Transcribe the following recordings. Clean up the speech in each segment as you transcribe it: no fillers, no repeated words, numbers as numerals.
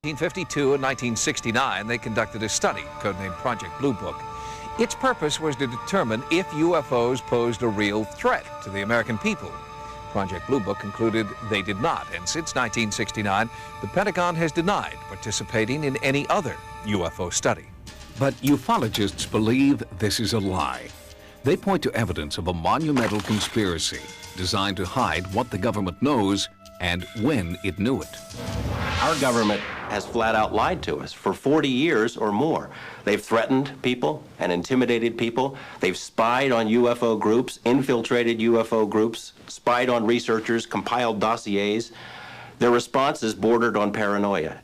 1952 and 1969, they conducted a study, codenamed Project Blue Book. Its purpose was to determine if UFOs posed a real threat to the American people. Project Blue Book concluded they did not, and since 1969, the Pentagon has denied participating in any other UFO study. But ufologists believe this is a lie. They point to evidence of a monumental conspiracy designed to hide what the government knows and when it knew it. Our government has flat out lied to us for 40 years or more. They've threatened people and intimidated people. They've spied on UFO groups, infiltrated UFO groups, spied on researchers, compiled dossiers. Their response is bordered on paranoia.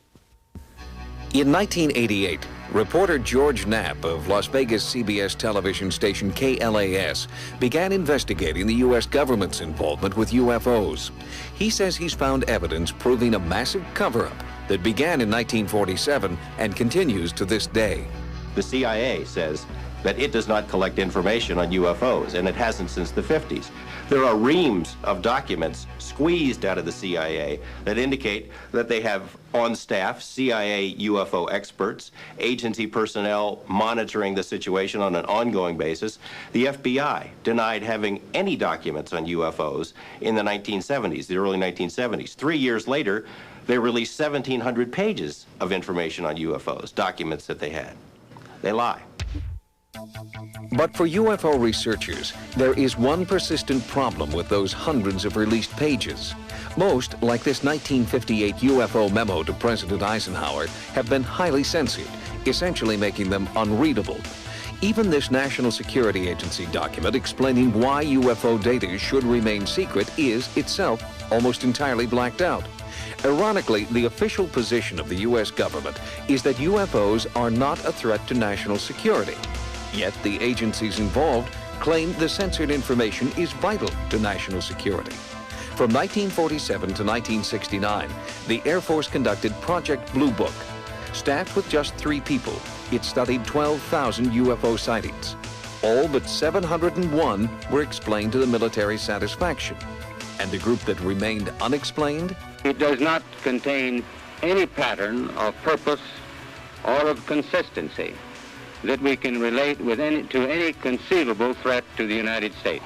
In 1988, reporter George Knapp of Las Vegas CBS television station KLAS began investigating the U.S. government's involvement with UFOs. He says he's found evidence proving a massive cover-up that began in 1947 and continues to this day. The CIA says that it does not collect information on UFOs, and it hasn't since the 50s. There are reams of documents squeezed out of the CIA that indicate that they have on staff CIA UFO experts, agency personnel monitoring the situation on an ongoing basis. The FBI denied having any documents on UFOs in the 1970s, the early 1970s. 3 years later, they released 1,700 pages of information on UFOs, documents that they had. They lie. But for UFO researchers, there is one persistent problem with those hundreds of released pages. Most, like this 1958 UFO memo to President Eisenhower, have been highly censored, essentially making them unreadable. Even this National Security Agency document explaining why UFO data should remain secret is itself almost entirely blacked out. Ironically, the official position of the U.S. government is that UFOs are not a threat to national security. Yet the agencies involved claim the censored information is vital to national security. From 1947 to 1969, the Air Force conducted Project Blue Book. Staffed with just 3 people, it studied 12,000 UFO sightings. All but 701 were explained to the military satisfaction. And the group that remained unexplained? It does not contain any pattern of purpose or of consistency that we can relate to any conceivable threat to the United States.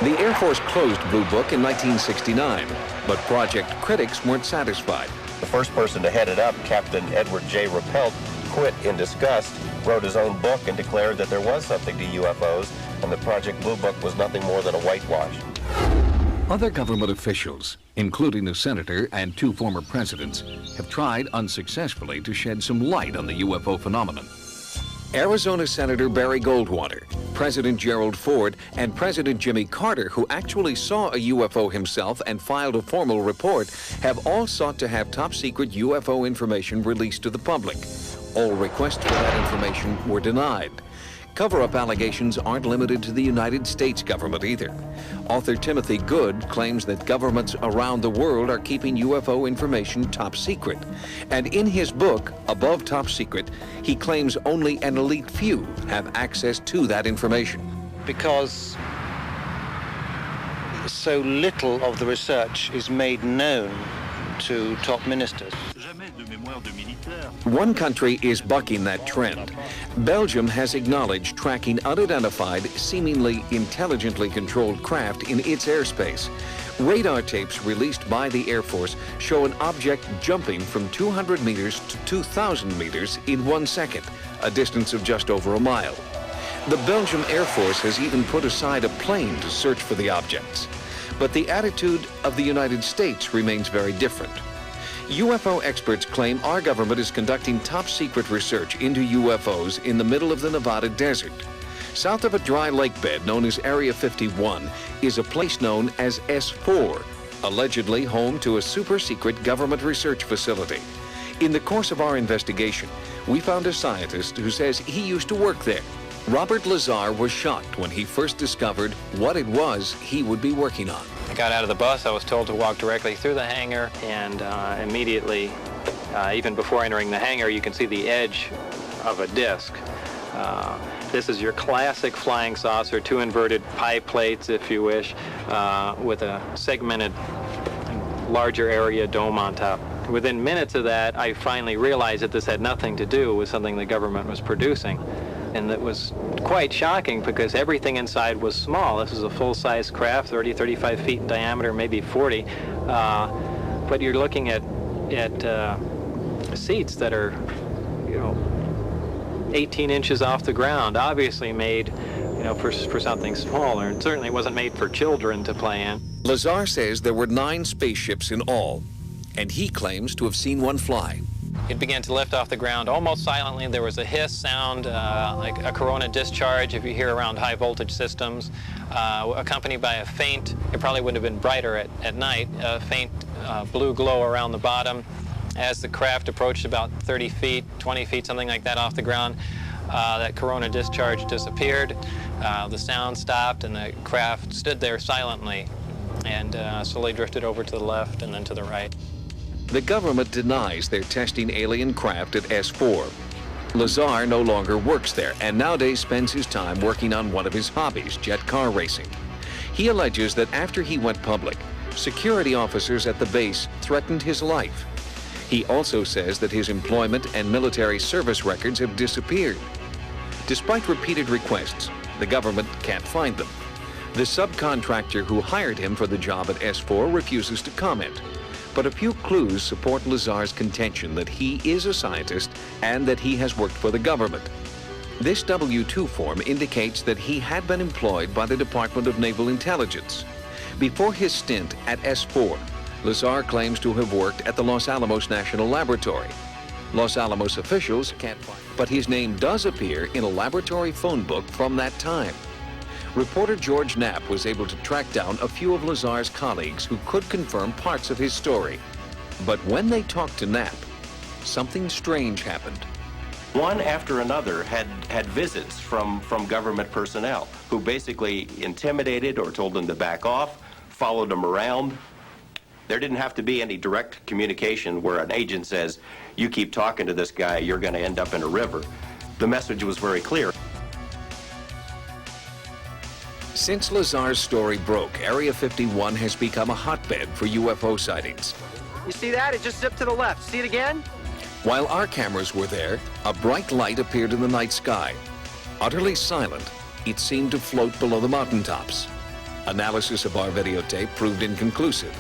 The Air Force closed Blue Book in 1969, but project critics weren't satisfied. The first person to head it up, Captain Edward J. Rappelt, quit in disgust, wrote his own book, and declared that there was something to UFOs, and the Project Blue Book was nothing more than a whitewash. Other government officials, including a senator and 2 former presidents, have tried unsuccessfully to shed some light on the UFO phenomenon. Arizona Senator Barry Goldwater, President Gerald Ford, and President Jimmy Carter, who actually saw a UFO himself and filed a formal report, have all sought to have top-secret UFO information released to the public. All requests for that information were denied. Cover-up allegations aren't limited to the United States government either. Author Timothy Good claims that governments around the world are keeping UFO information top secret. And in his book, Above Top Secret, he claims only an elite few have access to that information. Because so little of the research is made known to top ministers. One country is bucking that trend. Belgium has acknowledged tracking unidentified, seemingly intelligently controlled craft in its airspace. Radar tapes released by the Air Force show an object jumping from 200 meters to 2,000 meters in 1 second, a distance of just over a mile. The Belgian Air Force has even put aside a plane to search for the objects. But the attitude of the United States remains very different. UFO experts claim our government is conducting top-secret research into UFOs in the middle of the Nevada desert. South of a dry lake bed known as Area 51 is a place known as S4, allegedly home to a super-secret government research facility. In the course of our investigation, we found a scientist who says he used to work there. Robert Lazar was shocked when he first discovered what it was he would be working on. I got out of the bus. I was told to walk directly through the hangar, and immediately, even before entering the hangar, you can see the edge of a disc. This is your classic flying saucer, 2 inverted pie plates, if you wish, with a segmented, larger area dome on top. within minutes of that, I finally realized that this had nothing to do with something the government was producing. And that was quite shocking because everything inside was small. This is a full-size craft, 30, 35 feet in diameter, maybe 40. But you're looking at seats that are, 18 inches off the ground, obviously made, for something smaller. And certainly wasn't made for children to play in. Lazar says there were 9 spaceships in all, and he claims to have seen one fly. It began to lift off the ground almost silently. There was a hiss sound, like a corona discharge if you hear around high voltage systems, accompanied by a faint, it probably would have been brighter at night, a faint blue glow around the bottom. As the craft approached about 30 feet, 20 feet, something like that off the ground, that corona discharge disappeared. The sound stopped and the craft stood there silently and slowly drifted over to the left and then to the right. The government denies they're testing alien craft at S4. Lazar no longer works there and nowadays spends his time working on one of his hobbies, jet car racing. He alleges that after he went public, security officers at the base threatened his life. He also says that his employment and military service records have disappeared. Despite repeated requests, the government can't find them. The subcontractor who hired him for the job at S4 refuses to comment. But a few clues support Lazar's contention that he is a scientist and that he has worked for the government. This W-2 form indicates that he had been employed by the Department of Naval Intelligence. Before his stint at S4, Lazar claims to have worked at the Los Alamos National Laboratory. Los Alamos officials can't find him, but his name does appear in a laboratory phone book from that time. Reporter George Knapp was able to track down a few of Lazar's colleagues who could confirm parts of his story. But when they talked to Knapp, something strange happened. One after another had visits from government personnel who basically intimidated or told them to back off, followed them around. There didn't have to be any direct communication where an agent says, you keep talking to this guy, you're going to end up in a river. The message was very clear. Since Lazar's story broke, Area 51 has become a hotbed for UFO sightings. You see that? It just zipped to the left. See it again? While our cameras were there, a bright light appeared in the night sky. Utterly silent, it seemed to float below the mountaintops. Analysis of our videotape proved inconclusive.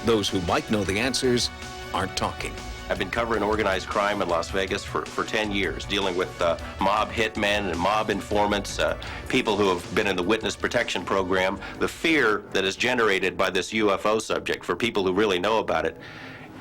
Those who might know the answers aren't talking. I've been covering organized crime in Las Vegas for 10 years, dealing with mob hitmen and mob informants, people who have been in the witness protection program. The fear that is generated by this UFO subject for people who really know about it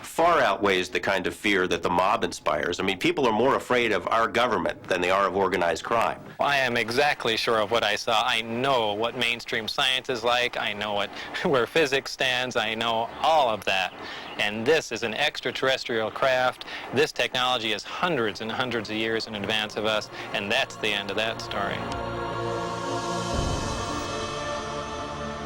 far outweighs the kind of fear that the mob inspires. I mean, people are more afraid of our government than they are of organized crime. I am exactly sure of what I saw. I know what mainstream science is like. I know where physics stands. I know all of that. And this is an extraterrestrial craft. This technology is hundreds and hundreds of years in advance of us, and that's the end of that story.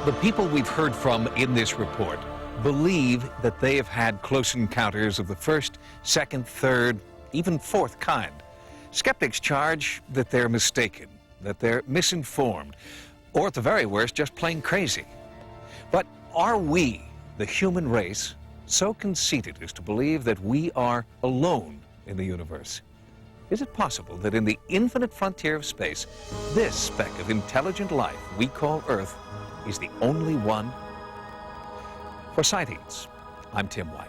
The people we've heard from in this report believe that they have had close encounters of the first, second, third, even fourth kind. Skeptics charge that they're mistaken, that they're misinformed, or at the very worst, just plain crazy. But are we, the human race, so conceited as to believe that we are alone in the universe? Is it possible that in the infinite frontier of space, this speck of intelligent life we call Earth is the only one? For Sightings, I'm Tim White.